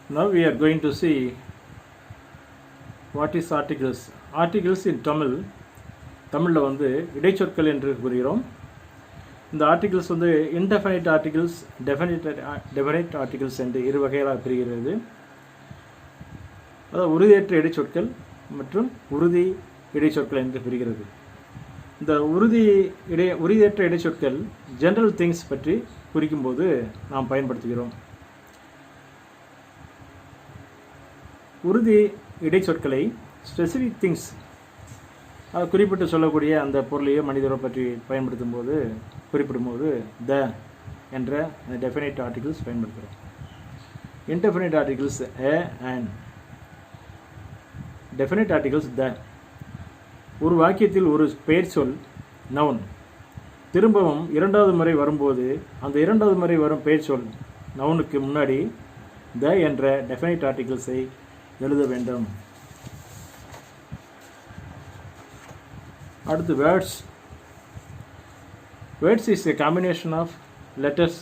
Now we are going to see what is articles. Articles in Tamil. தமிழில் வந்து இடைச்சொற்கள் என்று கூறுகிறோம். இந்த ஆர்டிகிள்ஸ் வந்து இன்டெஃபினைட் ஆர்டிகிள்ஸ், டெஃபினைட் ஆர்டிகிள்ஸ் என்று இரு வகைகளாக பிரிகிறது. அதாவது உறுதியற்ற இடைச்சொற்கள் மற்றும் உறுதி இடைச்சொற்கள் என்று பிரிகிறது. இந்த உறுதியற்ற இடைச்சொற்கள் ஜெனரல் திங்ஸ் பற்றி குறிக்கும்போது நாம் பயன்படுத்துகிறோம். உறுதி இடைச்சொற்களை ஸ்பெசிஃபிக் திங்ஸ், அது குறிப்பிட்டு சொல்லக்கூடிய அந்த பொருளையோ மனிதரை பற்றி குறிப்பிடும்போது த என்ற டெஃபினைட் ஆர்டிகிள்ஸ் பயன்படுத்துகிறோம். Indefinite articles a and definite articles the. ஒரு வாக்கியத்தில் ஒரு பெயர் சொல் நவுன் திரும்பவும் இரண்டாவது முறை வரும்போது அந்த இரண்டாவது முறை வரும் பெயர் சொல் நவுனுக்கு முன்னாடி த என்ற டெஃபினைட் ஆர்டிகிள்ஸை எழுத வேண்டும். அடுத்து words. Words is a combination of letters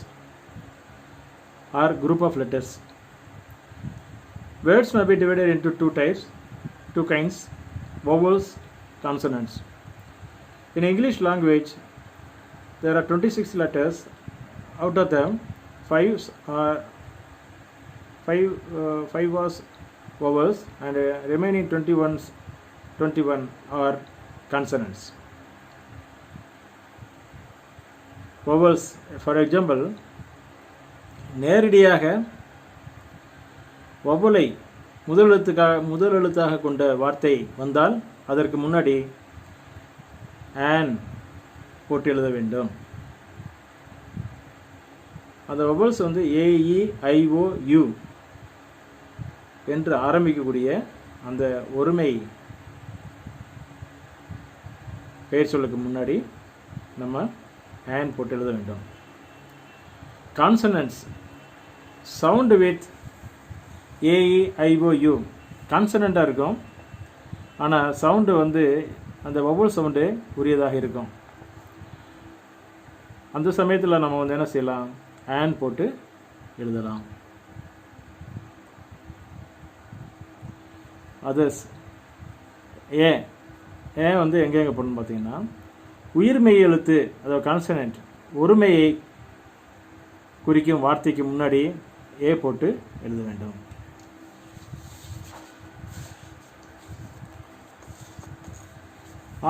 or group of letters. Words may be divided into two kinds, vowels, consonants. In English language, there are 26 letters. Out of them, 5 was vowels and remaining 21 are consonants. Vowels, for example, நேரடியாக வவ்வலை முதல் எழுத்தாக கொண்ட வார்த்தை வந்தால் அதற்கு முன்னாடி on போட்டு எழுத வேண்டும். அந்த வவ்வல்ஸ் வந்து AEIOU என்று ஆரம்பிக்கக்கூடிய அந்த ஒருமை பெயர் சொல்லுக்கு முன்னாடி நம்ம ஆன் போட்டு எழுத வேண்டும். கான்சனன்ட்ஸ் சவுண்டு வித் AEIOU கான்சனண்ட்டாக இருக்கும், ஆனால் சவுண்டு வந்து அந்த வவ்வல் சவுண்டு உரியதாக இருக்கும். அந்த சமயத்தில் நம்ம வந்து என்ன செய்யலாம், ஆன் போட்டு எழுதலாம். அதர்ஸ் ஏ வந்து எங்கே போடணும்னு பார்த்தீங்கன்னா உயிர்மெய் எழுத்து, அதாவது கான்சனன்ட் ஒருமையை குறிக்கும் வார்த்தைக்கு முன்னாடி ஏ போட்டு எழுத வேண்டும்.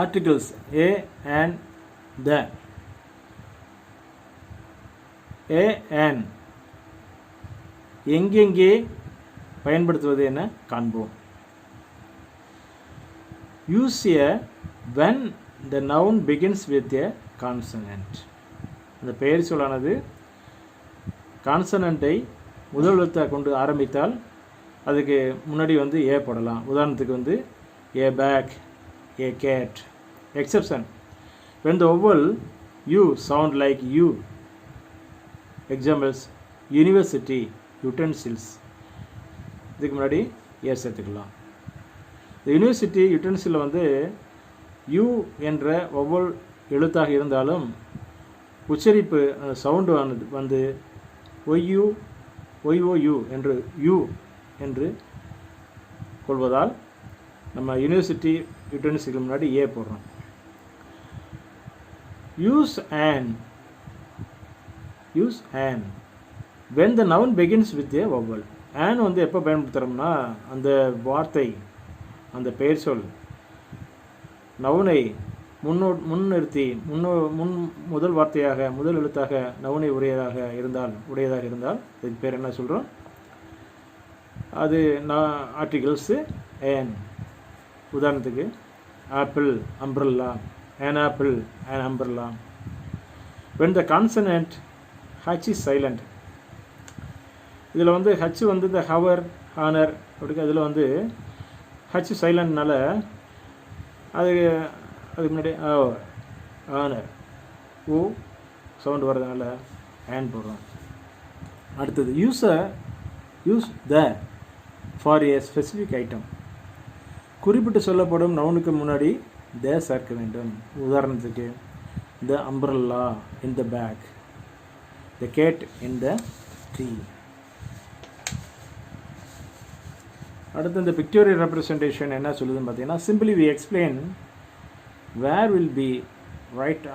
Articles a and the. A and எங்கெங்கே பயன்படுத்துவது என காண்போம். Use a when the noun begins with a consonant. அந்த பெயர் சொல்லானது கான்சனண்ட்டை முதல் எழுத்தை கொண்டு ஆரம்பித்தால் அதுக்கு முன்னாடி வந்து ஏ போடலாம். உதாரணத்துக்கு வந்து a bag, a cat. Exception, when the vowel U sound like U. Examples, university, utensils. இதுக்கு முன்னாடி ஏ சேர்த்துக்கலாம். யூனிவர்சிட்டி யுட்டென்சில் வந்து யூ என்ற ஒவ்வொரு எழுத்தாக இருந்தாலும் உச்சரிப்பு சவுண்டு வந்து ஒய்யூ என்று யூ என்று கொள்வதால் நம்ம யூனிவர்சிட்டி யுட்டென்சிலுக்கு முன்னாடி ஏ போடுறோம். Use an when the noun begins with a vowel. an வந்து எப்போ பயன்படுத்துகிறோம்னா அந்த வார்த்தை, அந்த பெயர் சொல் நவுனை முன்னிறுத்தி முதல் வார்த்தையாக முதல் எழுத்தாக நவுனை உடையதாக இருந்தால் இதுக்கு பேர் என்ன சொல்கிறோம், அது ஆர்டிகிள்ஸு ஏன். உதாரணத்துக்கு apple, umbrella, an apple, an umbrella. when the consonant H is silent. இதில் வந்து H வந்து இந்த ஹவர், ஹானர் அப்படி அதில் வந்து H சைலண்ட்னால அதுக்கு முன்னாடி ஆனர் ஓ சவுண்டு வர்றதுனால ஆன் போடுறோம். அடுத்தது use the for A specific item. குறிப்பிட்டு சொல்லப்படும் நவுனுக்கு முன்னாடி த சேர்க்க வேண்டும். உதாரணத்துக்கு the umbrella in the bag, the cat in the tree. அடுத்து இந்த பிக்டோரியல் ரெப்ரசன்டேஷன் என்ன சொல்லுதுன்னு பார்த்தீங்கன்னா, simply we explain where will be right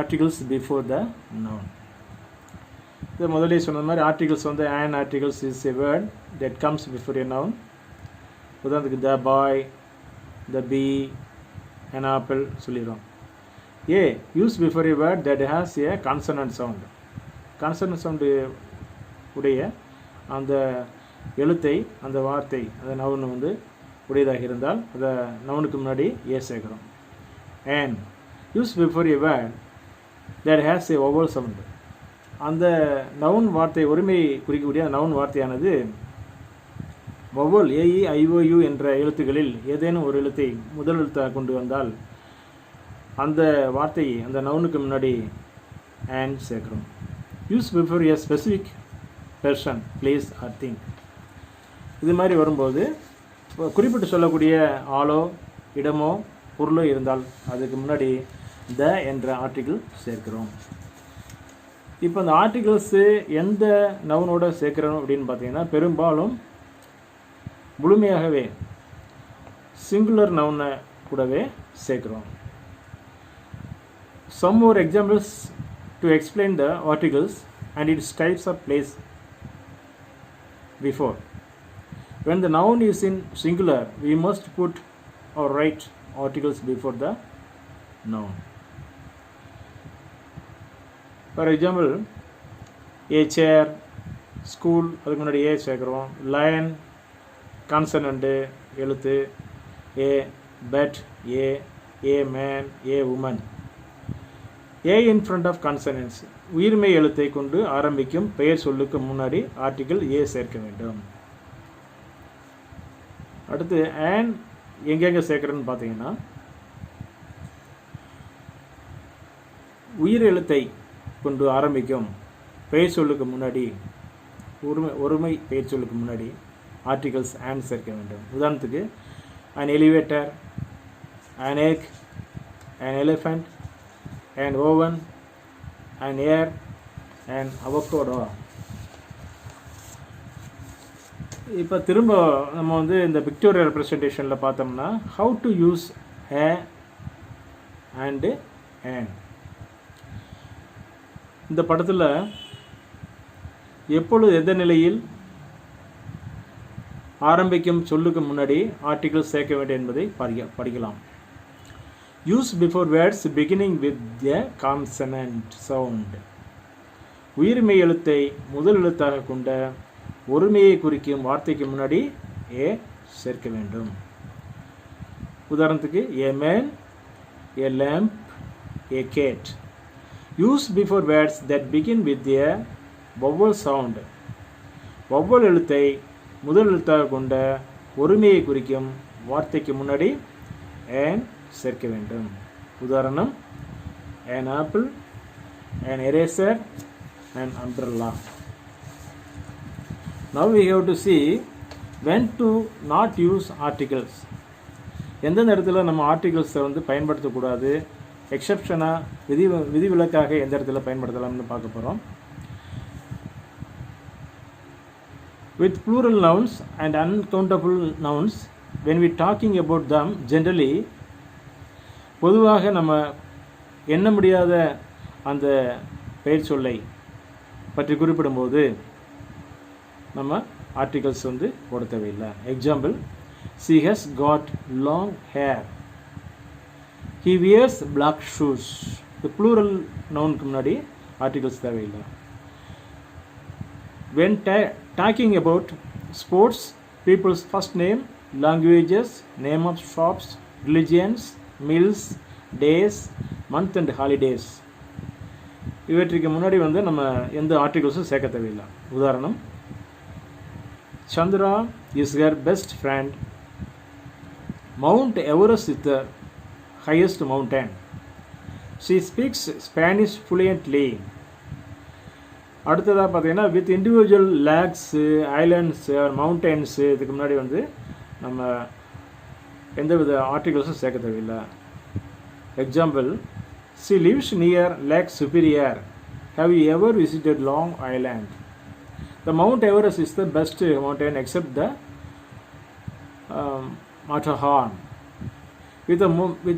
articles before the noun. இது முதலே சொன்ன மாதிரி ஆர்டிகல்ஸ் வந்து an articles is a word that comes before a noun. உதாரணத்துக்கு த பாய், த பி, an apple சொல்லிடுறோம். A use before a word that has a consonant sound. consonant sound உடைய அந்த எழுத்தை, அந்த வார்த்தை, அந்த நவுன் வந்து உடையதாக இருந்தால் அதை நவுனுக்கு முன்னாடி ஏ சேர்க்குறோம். and use before a word that has a vowel sound. அந்த நவுன் வார்த்தை ஒருமையை குறிக்கக்கூடிய அந்த நவுன் வார்த்தையானது வவ்வல் ஏஇ ஐஓயு என்ற எழுத்துக்களில் ஏதேனும் ஒரு எழுத்தை முதல் எழுத்தாக கொண்டு வந்தால் அந்த வார்த்தையை அந்த நவுனுக்கு முன்னாடி and சேர்க்குறோம். Use before a specific person, place or thing. இது மாதிரி வரும்போது குறிப்பிட்டு சொல்லக்கூடிய ஆளோ இடமோ பொருளோ இருந்தால் அதுக்கு முன்னாடி த என்ற ஆர்டிகிள் சேர்க்கிறோம். இப்போ அந்த ஆர்டிகிள்ஸு எந்த நவுனோட சேர்க்குறோம் அப்படின்னு பார்த்தீங்கன்னா, பெரும்பாலும் முழுமையாகவே சிங்குலர் நவுனை கூடவே சேர்க்குறோம். Some more examples to explain the articles and its types of place before. When the noun is in singular, we must put or write articles before the noun. For example, a chair, school, அதுக்கு முன்னாடி ஏ சேர்க்குறோம். lion, consonant எழுத்து, a bat, a man, a woman. a in front of consonants, உயிர்மை எழுத்தை கொண்டு ஆரம்பிக்கும் பெயர் சொல்லுக்கு முன்னாடி ஆர்டிகிள் ஏ சேர்க்க வேண்டும். அடுத்து and எங்கெங்க சேர்க்குறேன்னு பார்த்தீங்கன்னா, உயிர் எழுத்தை கொண்டு ஆரம்பிக்கும் பெயர் சொல்லுக்கு முன்னாடி ஒருமை பெயர் சொல்லுக்கு முன்னாடி ஆர்டிகல்ஸ் and சேர்க்க வேண்டும். உதாரணத்துக்கு an elevator, an egg, an elephant, an oven, an air, an avocado. இப்போ திரும்ப நம்ம வந்து இந்த பிக்டோரியல் ரெப்ரசன்டேஷனில் பார்த்தோம்னா, how to use a and an. இந்த படத்தில் எப்பொழுது எந்த நிலையில் ஆரம்பிக்கும் சொல்லுக்கு முன்னாடி ஆர்டிகிள் சேர்க்க வேண்டும் என்பதை படிக்கலாம். Use before words beginning with a consonant sound. உயிர்மெய் எழுத்தை முதல் எழுத்தாக கொண்ட ஒருமையை குறிக்கும் வார்த்தைக்கு முன்னாடி ஏ சேர்க்க வேண்டும். உதாரணத்துக்கு a man, a lamp, a cat. Use before words that begin with a vowel sound. Vowel எழுத்தை முதல் எழுத்தாக கொண்ட ஒருமையை குறிக்கும் வார்த்தைக்கு முன்னாடி an சேர்க்க வேண்டும். உதாரணம் an apple, an eraser, an umbrella. Now we have to see when to not use articles. எந்தெந்த இடத்துல நம்ம ஆர்டிகல்ஸை வந்து பயன்படுத்தக்கூடாது, எக்ஸப்ஷனாக விதிவிலக்காக எந்த இடத்துல பயன்படுத்தலாம்னு பார்க்க போகிறோம். With plural nouns and uncountable nouns, when we talking about them generally, பொதுவாக நம்ம எண்ண முடியாத அந்த பெயர் சொல்லை பற்றி குறிப்பிடும்போது நம்ம ஆர்டிகல்ஸ் வந்து போட தேவையில்லை. Example, she has got long hair, he wears black shoes. இந்த ப்ளூரல் நவுனுக்கு முன்னாடி ஆர்டிகல்ஸ் தேவையில்லை. When talking about sports, people's first name, languages, name of shops, religions, meals, days, month and holidays, இவற்றுக்கு முன்னாடி வந்து நம்ம எந்த ஆர்டிகல்ஸும் சேர்க்க தேவையில்லை. உதாரணம், Chandra is her best friend. Mount Everest is the highest mountain. She speaks Spanish fluently. அடுத்ததாக பார்த்தீங்கன்னா, with individual lakhs, islands, mountains, இதுக்கு முன்னாடி வந்து நம்ம எந்தவித ஆர்டிகல்ஸும் சேர்க்க தேவையில்லை. Example, she lives near Lake Superior. Have you ever visited Long Island? The Mount Everest is the best mountain except the Matterhorn. With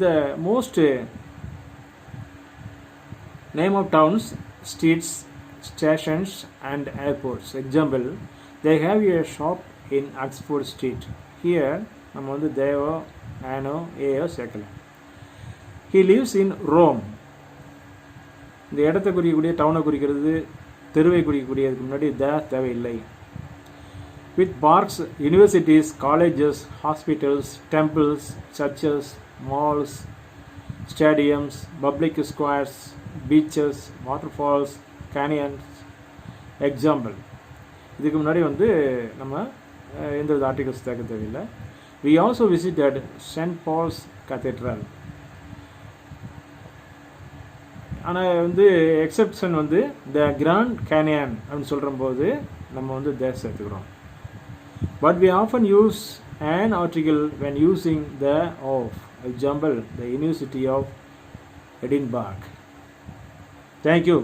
the most name of towns, streets, stations and airports. Example, they have a shop in Oxford Street. Here நம்ம வந்து தேவோ ஆனோ ஏயோ சேர்க்கலாம். He lives in Rome. இந்த இடத்தை குறிக்கக்கூடிய டவுனை குறிக்கிறது தெருவை குறிக்கக்கூடியதுக்கு முன்னாடி தேவையில்லை. With parks, universities, colleges, hospitals, temples, churches, malls, stadiums, public squares, beaches, waterfalls, canyons. Example, இதுக்கு முன்னாடி வந்து நம்ம எந்த வித ஆர்டிகல்ஸ் சேர்க்க தேவையில்லை. We also visited St. Paul's Cathedral. ஆனால் வந்து எக்ஸெப்ஷன் வந்து த கிராண்ட் கேனியன் அப்படின்னு சொல்கிறம்போது நம்ம வந்து சேர்த்துக்கிறோம். But we often use an article when using the of. Example, the University of Edinburgh. Thank you.